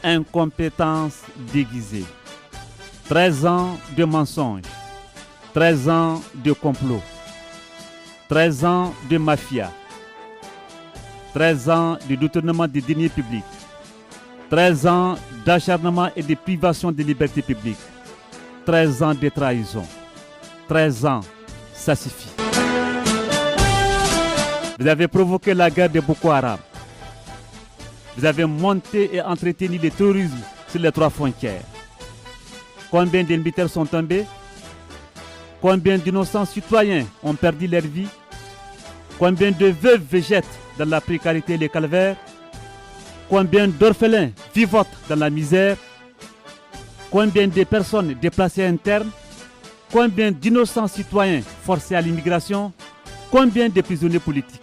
incompétence déguisée. 13 ans de mensonges, 13 ans de complot, 13 ans de mafia, 13 ans de détournement des deniers publics, 13 ans d'acharnement et de privation de liberté publique, 13 ans de trahison, 13 ans, ça suffit. Vous avez provoqué la guerre de Boko Haram. Vous avez monté et entretenu le terrorisme sur les 3 frontières. Combien de militaires sont tombés? Combien d'innocents citoyens ont perdu leur vie? Combien de veuves végètent dans la précarité et le calvaire? Combien d'orphelins vivotent dans la misère? Combien de personnes déplacées internes? Combien d'innocents citoyens forcés à l'immigration? Combien de prisonniers politiques?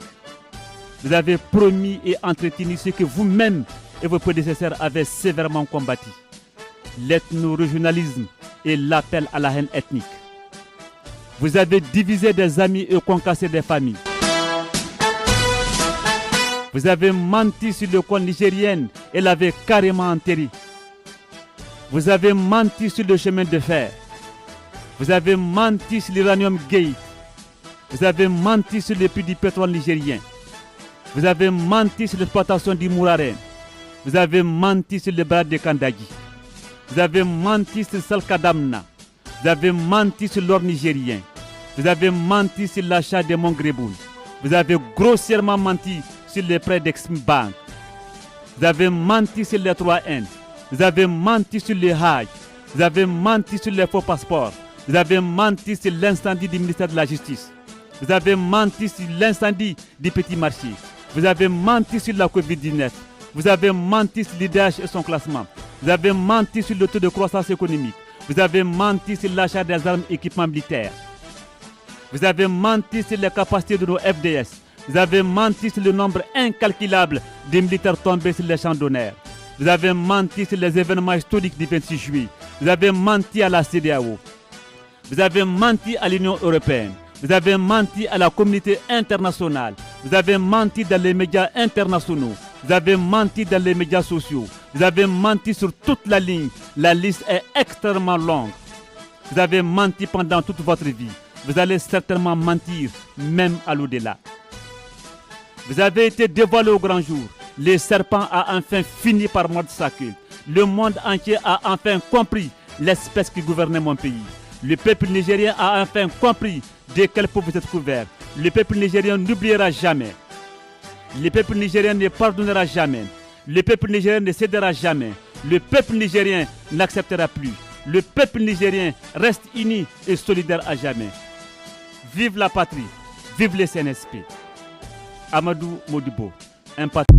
Vous avez promis et entretenu ce que vous-même et vos prédécesseurs avaient sévèrement combattu. L'ethno-régionalisme et l'appel à la haine ethnique. Vous avez divisé des amis et concassé des familles. Vous avez menti sur le compte nigérien et l'avez carrément enterré. Vous avez menti sur le chemin de fer. Vous avez menti sur l'uranium gate. Vous avez menti sur le prix du pétrole nigérien. Vous avez menti sur l'exploitation du Mouraren. Vous avez menti sur le bras de Kandagi. Vous avez menti sur Salkadamna. Vous avez menti sur l'or nigérien. Vous avez menti sur l'achat des Mongreboul. Vous avez grossièrement menti sur les prêts d'Exim Bank. Vous avez menti sur les 3N. Vous avez menti sur les Hajj. Vous avez menti sur les faux passeports. Vous avez menti sur l'incendie du ministère de la Justice. Vous avez menti sur l'incendie du Petit Marché. Vous avez menti sur la Covid-19. Vous avez menti sur l'IDH et son classement. Vous avez menti sur le taux de croissance économique. Vous avez menti sur l'achat des armes et équipements militaires. Vous avez menti sur les capacités de nos FDS. Vous avez menti sur le nombre incalculable de militaires tombés sur les champs d'honneur. Vous avez menti sur les événements historiques du 26 juillet. Vous avez menti à la CEDEAO. Vous avez menti à l'Union européenne. Vous avez menti à la communauté internationale. Vous avez menti dans les médias internationaux. Vous avez menti dans les médias sociaux. Vous avez menti sur toute la ligne. La liste est extrêmement longue. Vous avez menti pendant toute votre vie. Vous allez certainement mentir, même à l'au-delà. Vous avez été dévoilé au grand jour. Le serpent a enfin fini par mordre sa queue. Le monde entier a enfin compris l'espèce qui gouvernait mon pays. Le peuple nigérien a enfin compris de quel peau vous êtes couvert. Le peuple nigérien n'oubliera jamais. Le peuple nigérien ne pardonnera jamais. Le peuple nigérien ne cédera jamais. Le peuple nigérien n'acceptera plus. Le peuple nigérien reste uni et solidaire à jamais. Vive la patrie, vive le CNSP. Amadou Modibo, un patron.